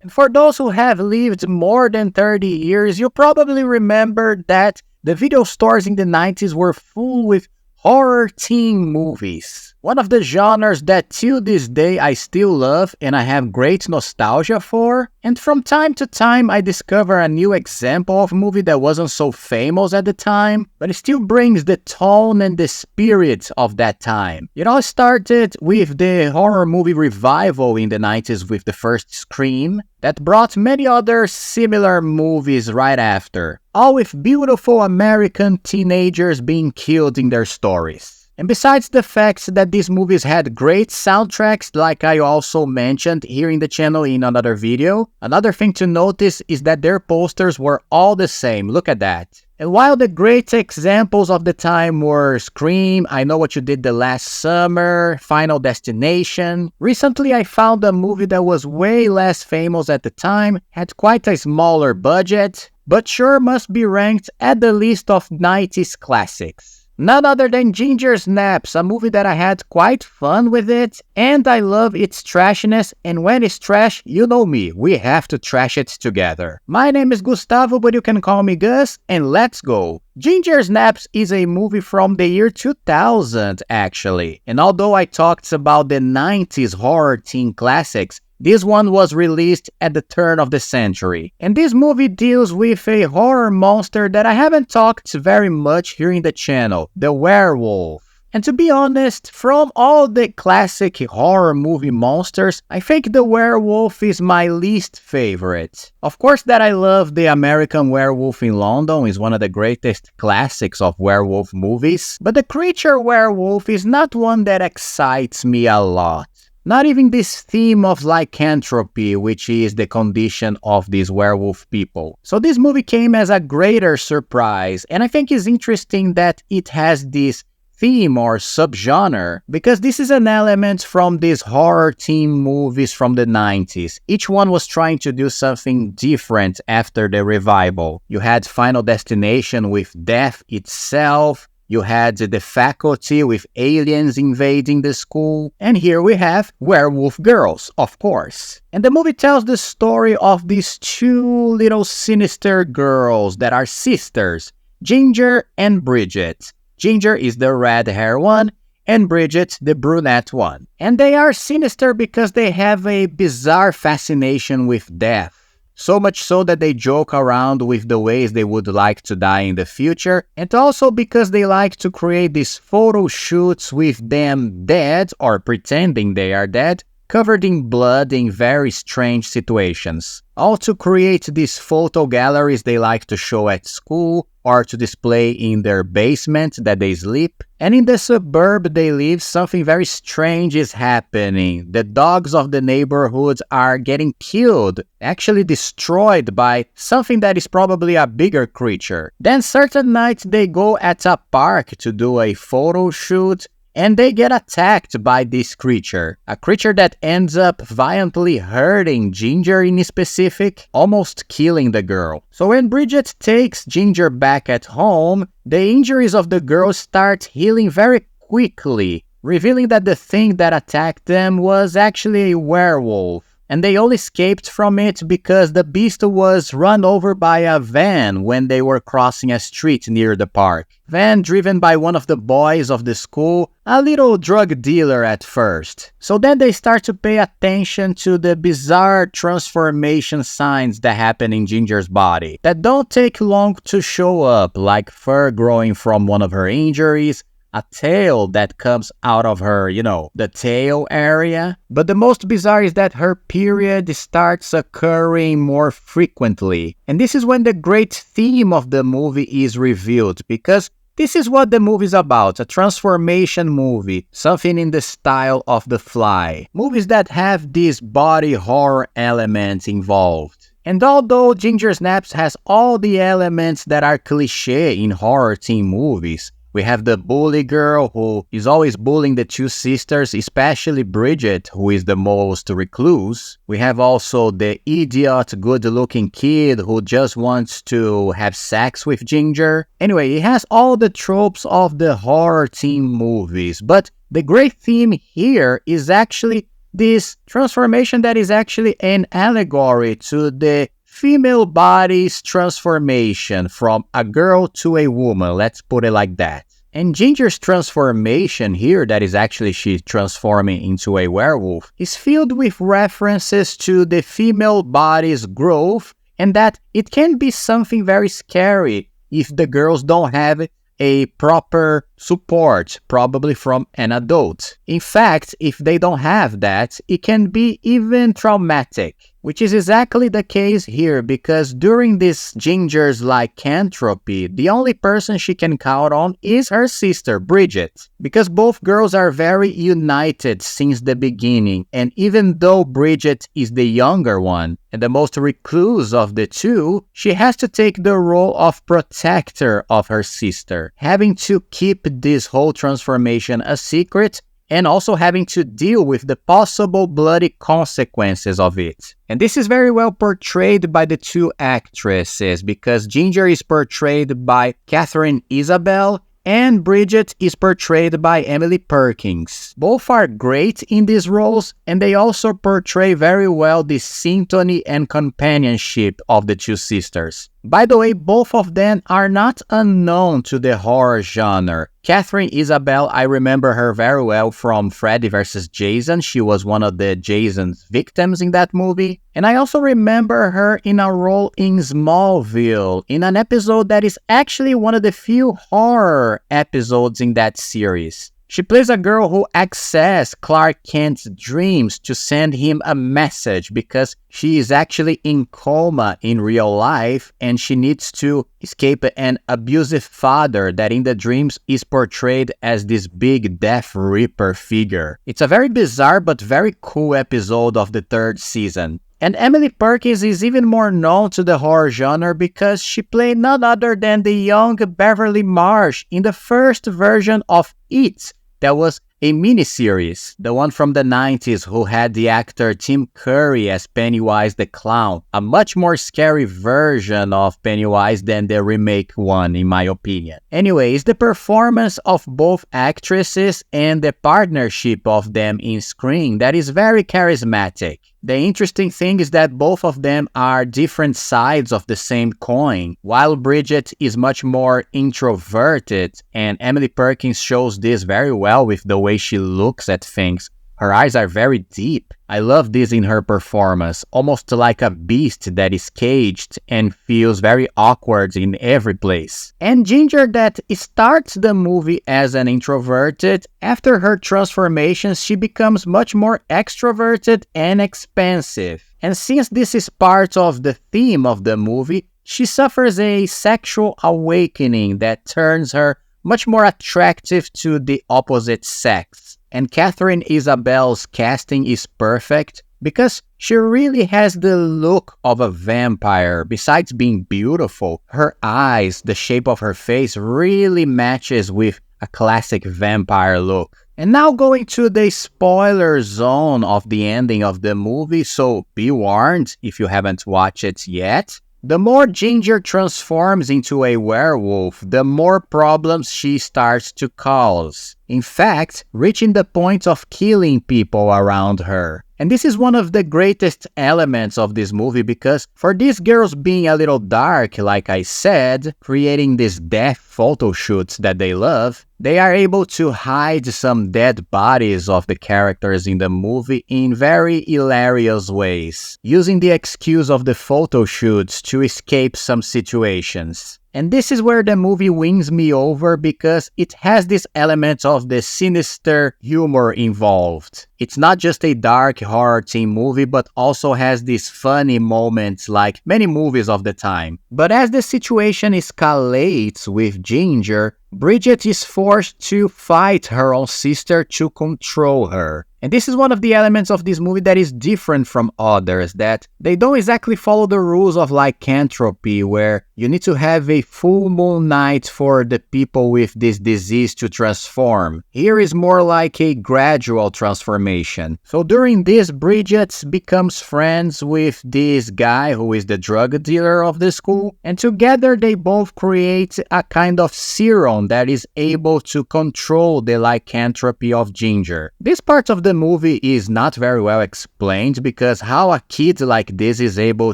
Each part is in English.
And for those who have lived more than 30 years, you probably remember that the video stores in the 90s were full with horror teen movies. One of the genres that till this day I still love and I have great nostalgia for. And from time to time I discover a new example of a movie that wasn't so famous at the time, but it still brings the tone and the spirit of that time. It all started with the horror movie revival in the 90s with the first Scream, that brought many other similar movies right after, all with beautiful American teenagers being killed in their stories. And besides the fact that these movies had great soundtracks, like I also mentioned here in the channel in another video, another thing to notice is that their posters were all the same. Look at that. And while the great examples of the time were Scream, I Know What You Did the Last Summer, Final Destination, recently I found a movie that was way less famous at the time, had quite a smaller budget, but sure must be ranked at the list of 90s classics. None other than Ginger Snaps, a movie that I had quite fun with it, and I love its trashiness, and when it's trash, you know me, we have to trash it together. My name is Gustavo, but you can call me Gus, and let's go! Ginger Snaps is a movie from the year 2000, actually, and although I talked about the 90s horror teen classics, this one was released at the turn of the century. And this movie deals with a horror monster that I haven't talked very much here in the channel, the werewolf. And to be honest, from all the classic horror movie monsters, I think the werewolf is my least favorite. Of course that I love the American Werewolf in London, is one of the greatest classics of werewolf movies, but the creature werewolf is not one that excites me a lot. Not even this theme of lycanthropy, which is the condition of these werewolf people. So this movie came as a greater surprise, and I think it's interesting that it has this theme or subgenre, because this is an element from these horror teen movies from the 90s. Each one was trying to do something different after the revival. You had Final Destination with death itself, you had the faculty with aliens invading the school, and here we have Werewolf Girls, of course. And the movie tells the story of these two little sinister girls that are sisters, Ginger and Bridget. Ginger is the red hair one, and Bridget the brunette one. And they are sinister because they have a bizarre fascination with death. So much so that they joke around with the ways they would like to die in the future, and also because they like to create these photo shoots with them dead, or pretending they are dead, covered in blood in very strange situations. All to create these photo galleries they like to show at school, or to display in their basement that they sleep. And in the suburb they live, something very strange is happening. The dogs of the neighborhood are getting killed, actually destroyed by something that is probably a bigger creature. Then certain nights they go at a park to do a photo shoot, and they get attacked by this creature. A creature that ends up violently hurting Ginger in specific, almost killing the girl. So when Bridget takes Ginger back at home, the injuries of the girl start healing very quickly, revealing that the thing that attacked them was actually a werewolf. And they all escaped from it because the beast was run over by a van when they were crossing a street near the park. Van driven by one of the boys of the school, a little drug dealer at first. So then they start to pay attention to the bizarre transformation signs that happen in Ginger's body, that don't take long to show up, like fur growing from one of her injuries, a tail that comes out of her, the tail area. But the most bizarre is that her period starts occurring more frequently. And this is when the great theme of the movie is revealed, because this is what the movie is about, a transformation movie, something in the style of The Fly. Movies that have this body horror element involved. And although Ginger Snaps has all the elements that are cliché in horror teen movies, we have the bully girl who is always bullying the two sisters, especially Bridget, who is the most recluse. We have also the idiot, good-looking kid who just wants to have sex with Ginger. Anyway, it has all the tropes of the horror teen movies, but the great theme here is actually this transformation that is actually an allegory to the female body's transformation from a girl to a woman, let's put it like that. And Ginger's transformation here, that is actually she transforming into a werewolf, is filled with references to the female body's growth and that it can be something very scary if the girls don't have a proper support, probably from an adult. In fact, if they don't have that, it can be even traumatic, which is exactly the case here because during this Ginger's lycanthropy, the only person she can count on is her sister, Bridget, because both girls are very united since the beginning, and even though Bridget is the younger one and the most recluse of the two, she has to take the role of protector of her sister, having to keep this whole transformation a secret and also having to deal with the possible bloody consequences of it. And this is very well portrayed by the two actresses because Ginger is portrayed by Katharine Isabelle and Bridget is portrayed by Emily Perkins. Both are great in these roles, and they also portray very well the sympathy and companionship of the two sisters. By the way, both of them are not unknown to the horror genre. Katharine Isabelle, I remember her very well from Freddy vs. Jason. She was one of the Jason's victims in that movie. And I also remember her in a role in Smallville, in an episode that is actually one of the few horror episodes in that series. She plays a girl who accesses Clark Kent's dreams to send him a message because she is actually in coma in real life and she needs to escape an abusive father that in the dreams is portrayed as this big Death Reaper figure. It's a very bizarre but very cool episode of the third season. And Emily Perkins is even more known to the horror genre because she played none other than the young Beverly Marsh in the first version of It. That was a miniseries, the one from the 90s who had the actor Tim Curry as Pennywise the Clown, a much more scary version of Pennywise than the remake one in my opinion. Anyways, the performance of both actresses and the partnership of them in screen that is very charismatic. The interesting thing is that both of them are different sides of the same coin. While Bridget is much more introverted, and Emily Perkins shows this very well with the way she looks at things. Her eyes are very deep. I love this in her performance, almost like a beast that is caged and feels very awkward in every place. And Ginger that starts the movie as an introverted, after her transformations she becomes much more extroverted and expansive. And since this is part of the theme of the movie, she suffers a sexual awakening that turns her much more attractive to the opposite sex. And Katharine Isabelle's casting is perfect because she really has the look of a vampire. Besides being beautiful, her eyes, the shape of her face really matches with a classic vampire look. And now going to the spoiler zone of the ending of the movie, so be warned if you haven't watched it yet. The more Ginger transforms into a werewolf, the more problems she starts to cause. In fact, reaching the point of killing people around her. And this is one of the greatest elements of this movie because for these girls being a little dark, like I said, creating these death photo shoots that they love, they are able to hide some dead bodies of the characters in the movie in very hilarious ways, using the excuse of the photo shoots to escape some situations. And this is where the movie wins me over because it has this element of the sinister humor involved. It's not just a dark horror teen movie, but also has these funny moments like many movies of the time. But as the situation escalates with Ginger, Bridget is forced to fight her own sister to control her. And this is one of the elements of this movie that is different from others, that they don't exactly follow the rules of lycanthropy, where you need to have a full moon night for the people with this disease to transform. Here is more like a gradual transformation transformation. So during this, Bridget becomes friends with this guy who is the drug dealer of the school, and together they both create a kind of serum that is able to control the lycanthropy of Ginger. This part of the movie is not very well explained, because how a kid like this is able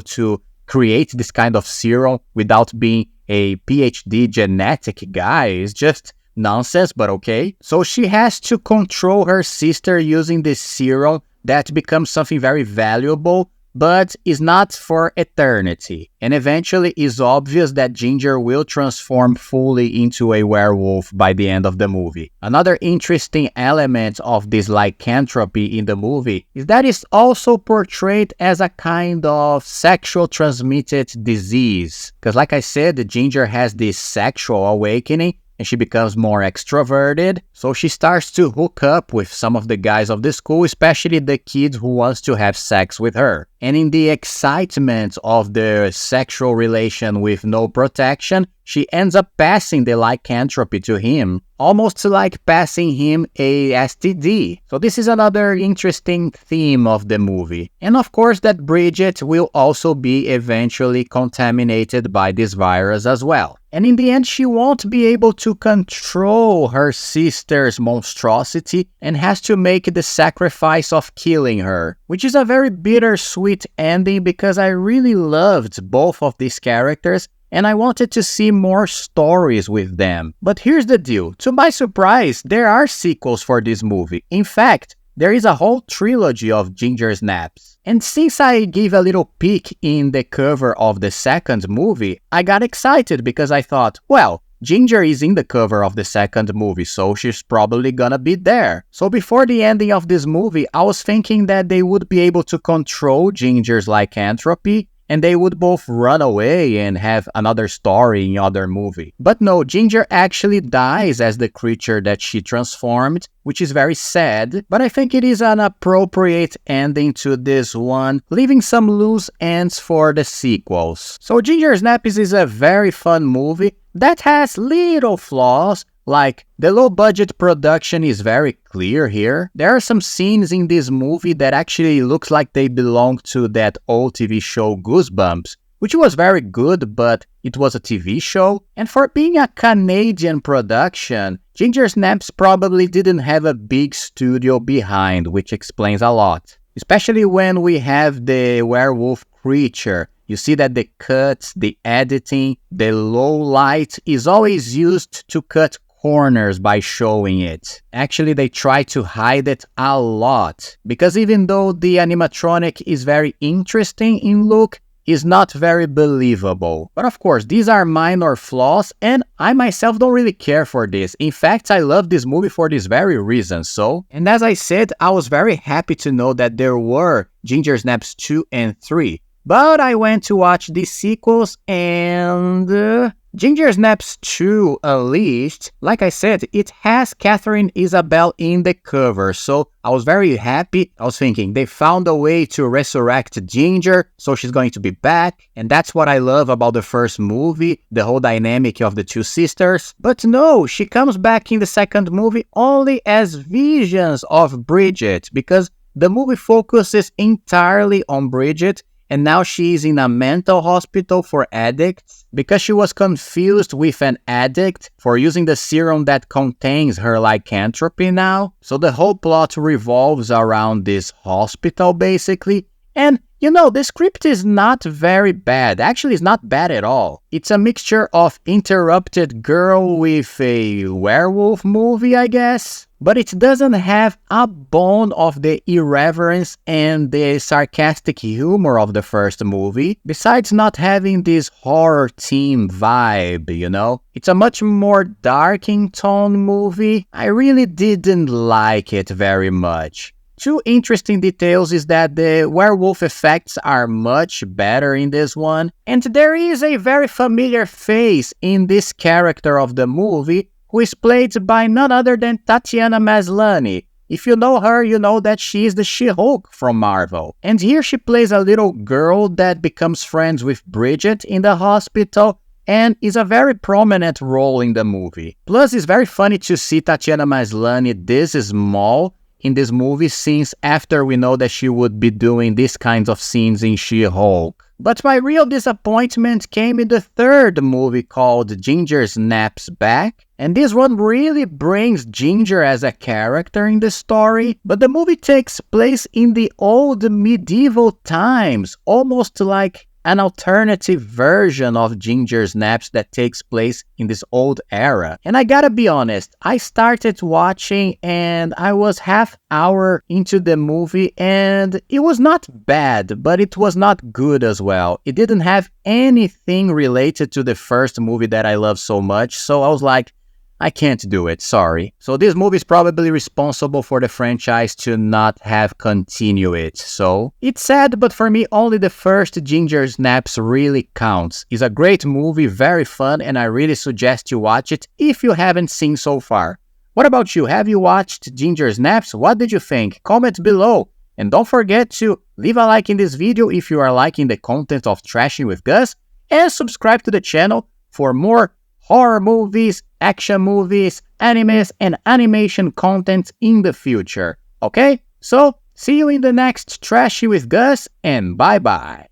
to create this kind of serum without being a PhD genetic guy is just nonsense, but okay. So she has to control her sister using this serum that becomes something very valuable, but is not for eternity. And eventually it's obvious that Ginger will transform fully into a werewolf by the end of the movie. Another interesting element of this lycanthropy in the movie is that it's also portrayed as a kind of sexual transmitted disease. Because like I said, Ginger has this sexual awakening, and she becomes more extroverted, so she starts to hook up with some of the guys of the school, especially the kid who wants to have sex with her. And in the excitement of the sexual relation with no protection, she ends up passing the lycanthropy to him, almost like passing him a STD. So this is another interesting theme of the movie. And of course that Bridget will also be eventually contaminated by this virus as well. And in the end, she won't be able to control her sister's monstrosity and has to make the sacrifice of killing her, which is a very bittersweet ending because I really loved both of these characters and I wanted to see more stories with them. But here's the deal. To my surprise, there are sequels for this movie. In fact, there is a whole trilogy of Ginger Snaps. And since I gave a little peek in the cover of the second movie, I got excited because I thought, well, Ginger is in the cover of the second movie, so she's probably gonna be there. So before the ending of this movie, I was thinking that they would be able to control Ginger's lycanthropy, and they would both run away and have another story in other movie. But no, Ginger actually dies as the creature that she transformed, which is very sad, but I think it is an appropriate ending to this one, leaving some loose ends for the sequels. So Ginger Snaps is a very fun movie that has little flaws, like the low-budget production is very clear here. There are some scenes in this movie that actually looks like they belong to that old TV show Goosebumps, which was very good, but it was a TV show. And for being a Canadian production, Ginger Snaps probably didn't have a big studio behind, which explains a lot. Especially when we have the werewolf creature. You see that the cuts, the editing, the low light is always used to cut corners by showing it. Actually, they try to hide it a lot, because even though the animatronic is very interesting in look, is not very believable. But of course, these are minor flaws, and I myself don't really care for this. In fact, I love this movie for this very reason, and as I said, I was very happy to know that there were Ginger Snaps 2 and 3. But I went to watch the sequels, and Ginger Snaps 2 Unleashed, like I said, it has Catherine Isabelle in the cover, so I was very happy. I was thinking they found a way to resurrect Ginger, so she's going to be back, and that's what I love about the first movie, the whole dynamic of the two sisters. But no, she comes back in the second movie only as visions of Bridget, because the movie focuses entirely on Bridget, and now she is in a mental hospital for addicts because she was confused with an addict for using the serum that contains her lycanthropy now. So the whole plot revolves around this hospital basically. And you know, the script is not very bad. Actually, it's not bad at all. It's a mixture of Interrupted Girl with a werewolf movie, I guess. But it doesn't have a bone of the irreverence and the sarcastic humor of the first movie, besides not having this horror theme vibe, you know? It's a much more dark in tone movie. I really didn't like it very much. Two interesting details is that the werewolf effects are much better in this one, and there is a very familiar face in this character of the movie, who is played by none other than Tatiana Maslany. If you know her, you know that she is the She-Hulk from Marvel. And here she plays a little girl that becomes friends with Bridget in the hospital, and is a very prominent role in the movie. Plus, it's very funny to see Tatiana Maslany this small in this movie, since after we know that she would be doing these kinds of scenes in She-Hulk. But my real disappointment came in the third movie called Ginger Snaps Back. And this one really brings Ginger as a character in the story, but the movie takes place in the old medieval times, almost like an alternative version of Ginger Snaps that takes place in this old era. And I gotta be honest, I started watching and I was half hour into the movie and it was not bad, but it was not good as well. It didn't have anything related to the first movie that I love so much, so I was like, I can't do it, sorry. So this movie is probably responsible for the franchise to not have continued. So it's sad, but for me, only the first Ginger Snaps really counts. It's a great movie, very fun, and I really suggest you watch it if you haven't seen so far. What about you? Have you watched Ginger Snaps? What did you think? Comment below. And don't forget to leave a like in this video if you are liking the content of Trashing with Gus, and subscribe to the channel for more horror movies, action movies, animes, and animation content in the future. Okay? So, see you in the next Trashy with Gus, and bye-bye.